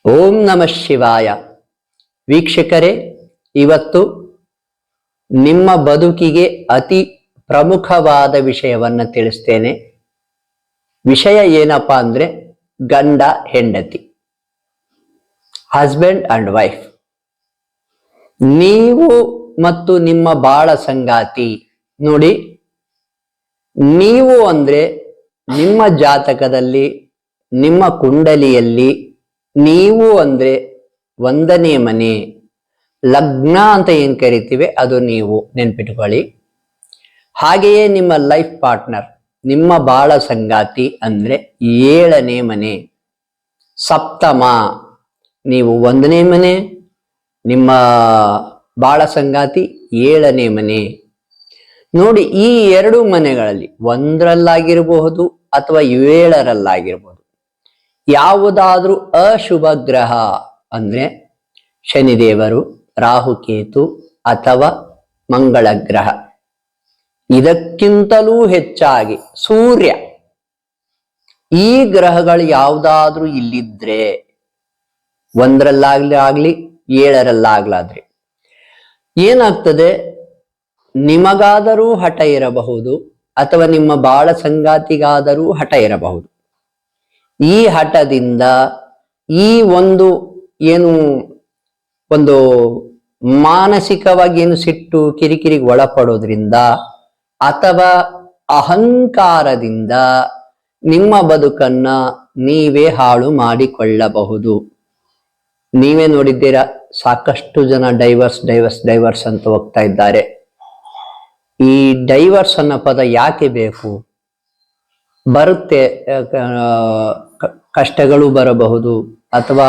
ಓಂ ನಮಃ ಶಿವಾಯ. ವೀಕ್ಷಕರೇ, ಇವತ್ತು ನಿಮ್ಮ ಬದುಕಿಗೆ ಅತಿ ಪ್ರಮುಖವಾದ ವಿಷಯವನ್ನು ತಿಳಿಸ್ತೇನೆ. ವಿಷಯ ಏನಪ್ಪಾ ಅಂದ್ರೆ ಗಂಡ ಹೆಂಡತಿ, ಹಸ್ಬೆಂಡ್ ಅಂಡ್ ವೈಫ್. ನೀವು ಮತ್ತು ನಿಮ್ಮ ಬಾಳ ಸಂಗಾತಿ. ನೋಡಿ, ನೀವು ಅಂದ್ರೆ ನಿಮ್ಮ ಜಾತಕದಲ್ಲಿ, ನಿಮ್ಮ ಕುಂಡಲಿಯಲ್ಲಿ ನೀವು ಅಂದ್ರೆ 1ನೇ ಮನೆ, ಲಗ್ನ ಅಂತ ಏನ್ ಕರಿತೀವಿ ಅದು ನೀವು ನೆನ್ಪಿಟ್ಕೊಳ್ಳಿ. ಹಾಗೆಯೇ ನಿಮ್ಮ ಲೈಫ್ ಪಾರ್ಟ್ನರ್, ನಿಮ್ಮ ಬಾಳ ಸಂಗಾತಿ ಅಂದ್ರೆ 7ನೇ ಮನೆ, ಸಪ್ತಮ. ನೀವು 1ನೇ ಮನೆ, ನಿಮ್ಮ ಬಾಳ ಸಂಗಾತಿ 7ನೇ ಮನೆ. ನೋಡಿ, ಈ 2 ಮನೆಗಳಲ್ಲಿ 1ರಲ್ಲಾಗಿರಬಹುದು ಅಥವಾ 7ರಲ್ಲಾಗಿರಬಹುದು, ಯಾವುದಾದ್ರೂ ಅಶುಭ ಗ್ರಹ ಅಂದ್ರೆ ಶನಿದೇವರು, ರಾಹುಕೇತು ಅಥವಾ ಮಂಗಳ ಗ್ರಹ, ಇದಕ್ಕಿಂತಲೂ ಹೆಚ್ಚಾಗಿ ಸೂರ್ಯ, ಈ ಗ್ರಹಗಳು ಯಾವುದಾದ್ರೂ ಇಲ್ಲಿದ್ರೆ 1ರಲ್ಲಾಗ್ಲಿ 7ರಲ್ಲಾಗ್ಲಾದ್ರಿ ಏನಾಗ್ತದೆ, ನಿಮಗಾದರೂ ಹಠ ಇರಬಹುದು ಅಥವಾ ನಿಮ್ಮ ಬಾಳ ಸಂಗಾತಿಗಾದರೂ ಹಠ ಇರಬಹುದು. ಈ ಹಠದಿಂದ ಈ ಒಂದು ಮಾನಸಿಕವಾಗಿ ಏನು ಸಿಟ್ಟು ಕಿರಿಕಿರಿಗೆ ಒಳಪಡೋದ್ರಿಂದ ಅಥವಾ ಅಹಂಕಾರದಿಂದ ನಿಮ್ಮ ಬದುಕನ್ನ ನೀವೇ ಹಾಳು ಮಾಡಿಕೊಳ್ಳಬಹುದು. ನೀವೇ ನೋಡಿದ್ದೀರಾ, ಸಾಕಷ್ಟು ಜನ ಡೈವರ್ಸ್ ಅಂತ ಹೋಗ್ತಾ ಇದ್ದಾರೆ. ಈ ಡೈವರ್ಸ್ ಅನ್ನೋ ಪದ ಯಾಕೆ ಬೇಕು? ಬರುತ್ತೆ, ಕಷ್ಟಗಳು ಬರಬಹುದು ಅಥವಾ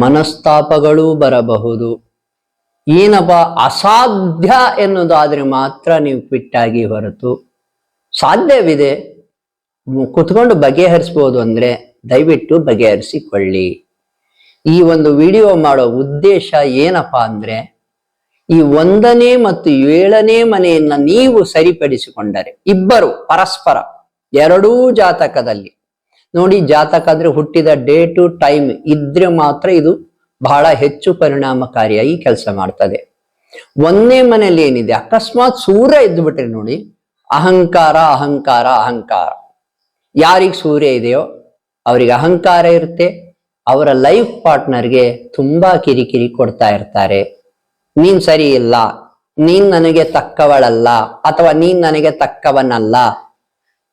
ಮನಸ್ತಾಪಗಳು ಬರಬಹುದು. ಏನಪ್ಪ ಅಸಾಧ್ಯ ಎನ್ನುವುದಾದ್ರೆ ಮಾತ್ರ ನೀವು ಕ್ವಿಟ್ಟಾಗಿ, ಹೊರತು ಸಾಧ್ಯವಿದೆ, ಕುತ್ಕೊಂಡು ಬಗೆಹರಿಸ್ಬೋದು ಅಂದ್ರೆ ದಯವಿಟ್ಟು ಬಗೆಹರಿಸಿಕೊಳ್ಳಿ. ಈ ಒಂದು ವಿಡಿಯೋ ಮಾಡೋ ಉದ್ದೇಶ ಏನಪ್ಪಾ ಅಂದ್ರೆ, ಈ 1ನೇ ಮತ್ತು 7ನೇ ಮನೆಯನ್ನ ನೀವು ಸರಿಪಡಿಸಿಕೊಂಡರೆ, ಇಬ್ಬರು ಪರಸ್ಪರ ಎರಡೂ ಜಾತಕದಲ್ಲಿ ನೋಡಿ, ಜಾತಕ ಅಂದ್ರೆ ಹುಟ್ಟಿದ ಡೇಟು ಟೈಮ್ ಇದ್ರೆ ಮಾತ್ರ ಇದು ಬಹಳ ಹೆಚ್ಚು ಪರಿಣಾಮಕಾರಿಯಾಗಿ ಕೆಲಸ ಮಾಡ್ತದೆ. 1ನೇ ಮನೆಯಲ್ಲಿ ಏನಿದೆ, ಅಕಸ್ಮಾತ್ ಸೂರ್ಯ ಇದ್ದು ಬಿಟ್ರೆ ನೋಡಿ, ಅಹಂಕಾರ ಅಹಂಕಾರ ಅಹಂಕಾರ. ಯಾರಿಗೆ ಸೂರ್ಯ ಇದೆಯೋ ಅವರಿಗೆ ಅಹಂಕಾರ ಇರುತ್ತೆ. ಅವರ ಲೈಫ್ ಪಾರ್ಟ್ನರ್ಗೆ ತುಂಬಾ ಕಿರಿಕಿರಿ ಕೊಡ್ತಾ ಇರ್ತಾರೆ. ನೀನ್ ಸರಿ ಇಲ್ಲ, ನೀನ್ ನನಗೆ ತಕ್ಕವಳಲ್ಲ ಅಥವಾ ನೀನ್ ನನಗೆ ತಕ್ಕವನಲ್ಲ,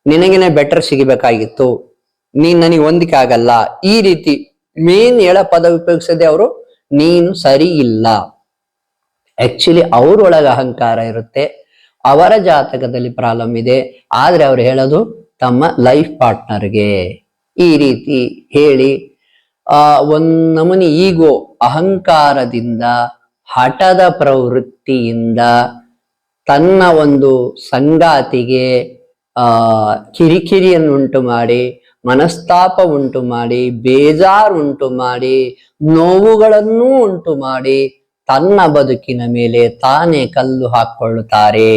ನಿನಗೇನೆ ಬೆಟರ್ ಸಿಗಬೇಕಾಗಿತ್ತು, ನೀನ್ ನನಗೆ ಹೊಂದಿಕೆ ಆಗಲ್ಲ, ಈ ರೀತಿ ಮೇನ್ ಎಳ ಪದ ಉಪಯೋಗಿಸದೆ ಅವರು ನೀನು ಸರಿ ಇಲ್ಲ. ಆಕ್ಚುಲಿ ಅವ್ರೊಳಗೆ ಅಹಂಕಾರ ಇರುತ್ತೆ, ಅವರ ಜಾತಕದಲ್ಲಿ ಪ್ರಾಬ್ಲಮ್ ಇದೆ. ಆದ್ರೆ ಅವ್ರು ಹೇಳೋದು ತಮ್ಮ ಲೈಫ್ ಪಾರ್ಟ್ನರ್ಗೆ ಈ ರೀತಿ ಹೇಳಿ ಒಂದ್ ನಮೂನಿ ಈಗೋ ಅಹಂಕಾರದಿಂದ, ಹಠದ ಪ್ರವೃತ್ತಿಯಿಂದ ತನ್ನ ಒಂದು ಸಂಗಾತಿಗೆ ಕಿರಿಕಿರಿಯನ್ನು ಉಂಟು ಮಾಡಿ, ಮನಸ್ತಾಪ ಉಂಟು ಮಾಡಿ, ಬೇಜಾರು ಉಂಟು ಮಾಡಿ, ನೋವುಗಳನ್ನು ಉಂಟು ಮಾಡಿ ತನ್ನ ಬದುಕಿನ ಮೇಲೆ ತಾನೇ ಕಲ್ಲು ಹಾಕೊಳ್ಳುತ್ತಾರೆ.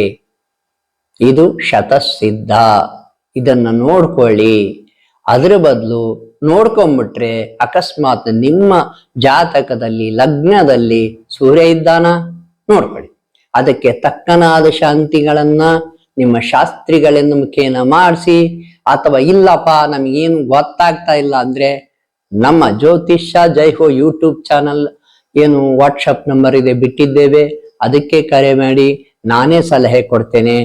ಇದು ಶತಸಿದ್ಧ. ಇದನ್ನ ನೋಡ್ಕೊಳ್ಳಿ. ಅದರ ಬದಲು ನೋಡ್ಕೊಂಡ್ಬಿಟ್ರೆ, ಅಕಸ್ಮಾತ್ ನಿಮ್ಮ ಜಾತಕದಲ್ಲಿ ಲಗ್ನದಲ್ಲಿ ಸೂರ್ಯ ಇದ್ದಾನ ನೋಡ್ಕೊಳ್ಳಿ, ಅದಕ್ಕೆ ತಕ್ಕನಾದ ಶಾಂತಿಗಳನ್ನ ನಿಮ್ಮ ಶಾಸ್ತ್ರಿಗಳಿಂದ ಮುಖೇನ ಮಾಡಿಸಿ, ಅಥವಾ ಇಲ್ಲಪ್ಪ ನಮಗೇನು ಗೊತ್ತಾಗ್ತಾ ಇಲ್ಲ ಅಂದ್ರೆ ನಮ್ಮ ಜ್ಯೋತಿಷ್ಯ ಜೈ ಹೋ ಯೂಟ್ಯೂಬ್ ಚಾನಲ್ ಏನು ವಾಟ್ಸಪ್ ನಂಬರ್ ಇದೆ ಬಿಟ್ಟಿದ್ದೇವೆ, ಅದಕ್ಕೆ ಕರೆ ಮಾಡಿ, ನಾನೇ ಸಲಹೆ ಕೊಡ್ತೇನೆ.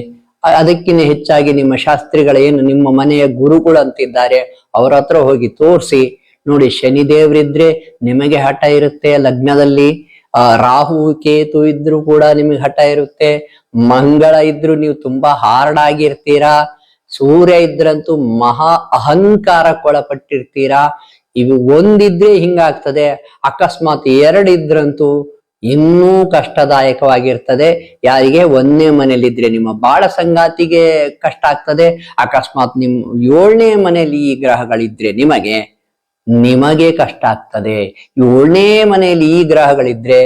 ಅದಕ್ಕಿಂತ ಹೆಚ್ಚಾಗಿ ನಿಮ್ಮ ಶಾಸ್ತ್ರಿಗಳ ಏನು ನಿಮ್ಮ ಮನೆಯ ಗುರುಗಳು ಅಂತಿದ್ದಾರೆ ಅವ್ರ ಹತ್ರ ಹೋಗಿ ತೋರಿಸಿ ನೋಡಿ. ಶನಿದೇವರಿದ್ರೆ ನಿಮಗೆ ಹಠ ಇರುತ್ತೆ, ಲಗ್ನದಲ್ಲಿ ರಾಹು ಕೇತು ಇದ್ರು ಕೂಡ ನಿಮಗೆ ಹಠ ಇರುತ್ತೆ, ಮಂಗಳ ಇದ್ರು ನೀವು ತುಂಬಾ ಹಾರ್ಡ್ ಆಗಿರ್ತೀರಾ, ಸೂರ್ಯ ಇದ್ರಂತೂ ಮಹಾ ಅಹಂಕಾರಕ್ಕೊಳಪಟ್ಟಿರ್ತೀರಾ. ಇವು ಒಂದಿದ್ರೆ ಹಿಂಗಾಗ್ತದೆ, ಅಕಸ್ಮಾತ್ 2 ಇದ್ರಂತೂ ಇನ್ನೂ ಕಷ್ಟದಾಯಕವಾಗಿರ್ತದೆ. ಯಾರಿಗೆ 1ನೇ ಮನೆಯಲ್ಲಿದ್ರೆ ನಿಮ್ಮ ಬಾಳ ಸಂಗಾತಿಗೆ ಕಷ್ಟ ಆಗ್ತದೆ. ಅಕಸ್ಮಾತ್ ನಿಮ್ 7ನೇ ಮನೆಯಲ್ಲಿ ಈ ಗ್ರಹಗಳಿದ್ರೆ ನಿಮಗೆ ಕಷ್ಟ ಆಗ್ತದೆ. 7ನೇ ಮನೆಯಲ್ಲಿ ಈ ಗ್ರಹಗಳಿದ್ರೆ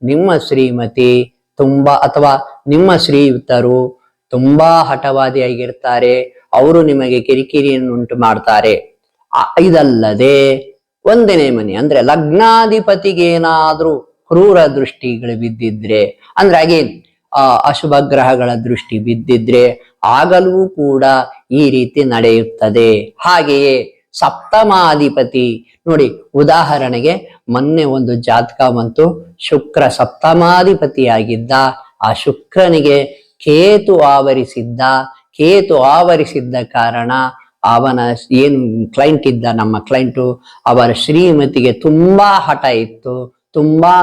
ನಿಮ್ಮ ಶ್ರೀಮತಿ ತುಂಬಾ ಅಥವಾ ನಿಮ್ಮ ಶ್ರೀಯುತರು ತುಂಬಾ ಹಠವಾದಿಯಾಗಿರ್ತಾರೆ, ಅವರು ನಿಮಗೆ ಕಿರಿಕಿರಿಯನ್ನು ಉಂಟು ಮಾಡ್ತಾರೆ. ಇದಲ್ಲದೆ ಒಂದನೇ ಮನೆ ಅಂದ್ರೆ ಲಗ್ನಾಧಿಪತಿಗೆ ಏನಾದ್ರೂ ಕ್ರೂರ ದೃಷ್ಟಿಗಳು ಬಿದ್ದಿದ್ರೆ, ಅಂದ್ರೆ ಅಗೇನ್ ಅಶುಭ ಗ್ರಹಗಳ ದೃಷ್ಟಿ ಬಿದ್ದಿದ್ರೆ ಆಗಲೂ ಕೂಡ ಈ ರೀತಿ ನಡೆಯುತ್ತದೆ. ಹಾಗೆಯೇ ಸಪ್ತಮಾಧಿಪತಿ ನೋಡಿ, ಉದಾಹರಣೆಗೆ ಮೊನ್ನೆ ಒಂದು ಜಾತಕ ಬಂತು, ಶುಕ್ರ ಸಪ್ತಮಾಧಿಪತಿಯಾಗಿದ್ದ, ಆ ಶುಕ್ರನಿಗೆ ಕೇತು ಆವರಿಸಿದ್ದ ಕಾರಣ ಅವನ ಏನು ಕ್ಲೈಂಟ್ ಇದ್ದ, ನಮ್ಮ ಕ್ಲೈಂಟು, ಅವರ ಶ್ರೀಮತಿಗೆ ತುಂಬಾ ಹಠ ಇತ್ತು, ತುಂಬಾ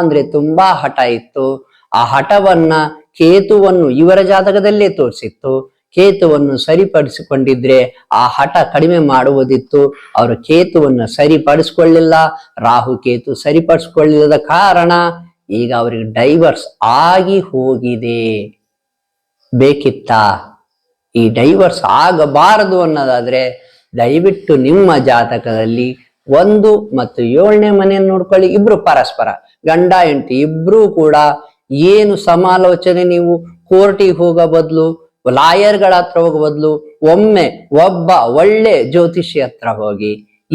ಹಠ ಇತ್ತು. ಆ ಹಠವನ್ನ ಕೇತುವನ್ನು ಇವರ ಜಾತಕದಲ್ಲೇ ತೋರಿಸಿತ್ತು. ಕೇತುವನ್ನು ಸರಿಪಡಿಸಿಕೊಂಡಿದ್ರೆ ಆ ಹಠ ಕಡಿಮೆ ಮಾಡುವುದಿತ್ತು. ಅವರು ಕೇತುವನ್ನು ಸರಿಪಡಿಸ್ಕೊಳ್ಳಿಲ್ಲ, ರಾಹು ಕೇತು ಸರಿಪಡಿಸ್ಕೊಳ್ಳಿಲ್ಲದ ಕಾರಣ ಈಗ ಅವರಿಗೆ ಡೈವರ್ಸ್ ಆಗಿ ಹೋಗಿದೆ. ಬೇಕಿತ್ತಾ? ಈ ಡೈವರ್ಸ್ ಆಗಬಾರದು ಅನ್ನೋದಾದ್ರೆ ದಯವಿಟ್ಟು ನಿಮ್ಮ ಜಾತಕದಲ್ಲಿ 1 ಮತ್ತು 7ನೇ ಮನೆಯನ್ನು ನೋಡ್ಕೊಳ್ಳಿ. ಇಬ್ರು ಪರಸ್ಪರ ಗಂಡ ಹೆಂಡತಿ ಇಬ್ರು ಕೂಡ ಏನು ಸಮಾಲೋಚನೆ, ನೀವು ಕೋರ್ಟಿಗೆ ಹೋಗೋ ಬದಲು, ಲಾಯರ್ಗಳ ಹತ್ರ ಹೋಗೋ ಬದಲು ಒಮ್ಮೆ ಒಬ್ಬ ಒಳ್ಳೆ ಜ್ಯೋತಿಷಿ ಹತ್ರ ಹೋಗಿ,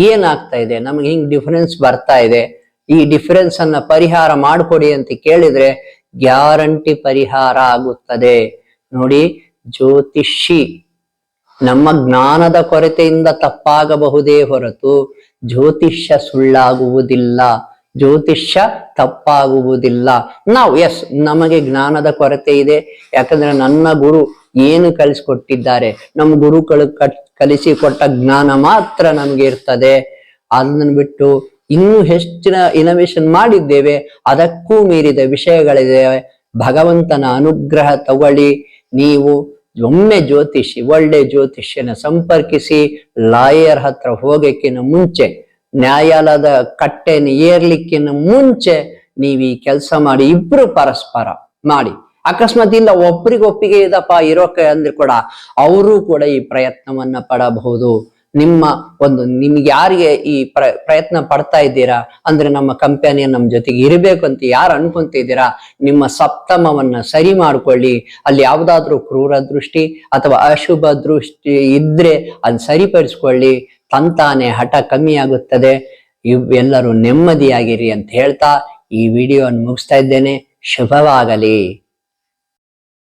ಏನಾಗ್ತಾ ಇದೆ, ನಮ್ಗೆ ಹಿಂಗ್ ಡಿಫರೆನ್ಸ್ ಬರ್ತಾ ಇದೆ, ಈ ಡಿಫರೆನ್ಸ್ ಅನ್ನ ಪರಿಹಾರ ಮಾಡಿಕೊಡಿ ಅಂತ ಕೇಳಿದ್ರೆ ಗ್ಯಾರಂಟಿ ಪರಿಹಾರ ಆಗುತ್ತದೆ. ನೋಡಿ, ಜ್ಯೋತಿಷಿ ನಮ್ಮ ಜ್ಞಾನದ ಕೊರತೆಯಿಂದ ತಪ್ಪಾಗಬಹುದೇ ಹೊರತು ಜ್ಯೋತಿಷ್ಯ ಸುಳ್ಳಾಗುವುದಿಲ್ಲ, ಜ್ಯೋತಿಷ್ಯ ತಪ್ಪಾಗುವುದಿಲ್ಲ. ನಮಗೆ ಜ್ಞಾನದ ಕೊರತೆ ಇದೆ, ಯಾಕಂದ್ರೆ ನನ್ನ ಗುರು ಏನು ಕಲಿಸಿಕೊಟ್ಟಿದ್ದಾರೆ, ನಮ್ಮ ಗುರುಗಳು ಕಲಿಸಿಕೊಟ್ಟ ಜ್ಞಾನ ಮಾತ್ರ ನಮ್ಗೆ ಇರ್ತದೆ. ಅದನ್ನ ಬಿಟ್ಟು ಇನ್ನೂ ಹೆಚ್ಚಿನ ಇನೋವೇಷನ್ ಮಾಡಿದ್ದೇವೆ, ಅದಕ್ಕೂ ಮೀರಿದ ವಿಷಯಗಳಿದ್ದೇವೆ. ಭಗವಂತನ ಅನುಗ್ರಹ ತಗೊಳ್ಳಿ. ನೀವು ಒಮ್ಮೆ ಒಳ್ಳೆ ಜ್ಯೋತಿಷ್ಯನ ಸಂಪರ್ಕಿಸಿ. ಲಾಯರ್ ಹತ್ರ ಹೋಗಕ್ಕಿಂತ ಮುಂಚೆ, ನ್ಯಾಯಾಲಯದ ಕಟ್ಟೆಯನ್ನು ಏರ್ಲಿಕ್ಕಿಂತ ಮುಂಚೆ ನೀವು ಈ ಕೆಲಸ ಮಾಡಿ. ಇಬ್ರು ಪರಸ್ಪರ ಮಾಡಿ. ಅಕಸ್ಮಾತ್ ಇಲ್ಲ ಒಬ್ರಿಗೊಪ್ಪಿಗೆ ಇದಪ್ಪ ಇರೋಕೆ ಅಂದ್ರೆ ಕೂಡ ಅವರು ಕೂಡ ಈ ಪ್ರಯತ್ನವನ್ನ ಪಡಬಹುದು. ನಿಮ್ಗೆ ಯಾರಿಗೆ ಈ ಪ್ರಯತ್ನ ಪಡ್ತಾ ಇದ್ದೀರಾ ಅಂದ್ರೆ ನಮ್ಮ ಕಂಪನಿಯ ನಮ್ಮ ಜೊತೆಗೆ ಇರಬೇಕು ಅಂತ ಯಾರು ಅನ್ಕೊಂತಿದ್ದೀರಾ, ನಿಮ್ಮ ಸಪ್ತಮವನ್ನ ಸರಿ ಮಾಡ್ಕೊಳ್ಳಿ. ಅಲ್ಲಿ ಯಾವ್ದಾದ್ರು ಕ್ರೂರ ದೃಷ್ಟಿ ಅಥವಾ ಅಶುಭ ದೃಷ್ಟಿ ಇದ್ರೆ ಅದ್ ಸರಿಪಡಿಸ್ಕೊಳ್ಳಿ. ತಂತಾನೆ ಹಠ ಕಮ್ಮಿ ಆಗುತ್ತದೆ. ಎಲ್ಲರೂ ನೆಮ್ಮದಿಯಾಗಿರಿ ಅಂತ ಹೇಳ್ತಾ ಈ ವಿಡಿಯೋವನ್ನು ಮುಗಿಸ್ತಾ ಇದ್ದೇನೆ. ಶುಭವಾಗಲಿ.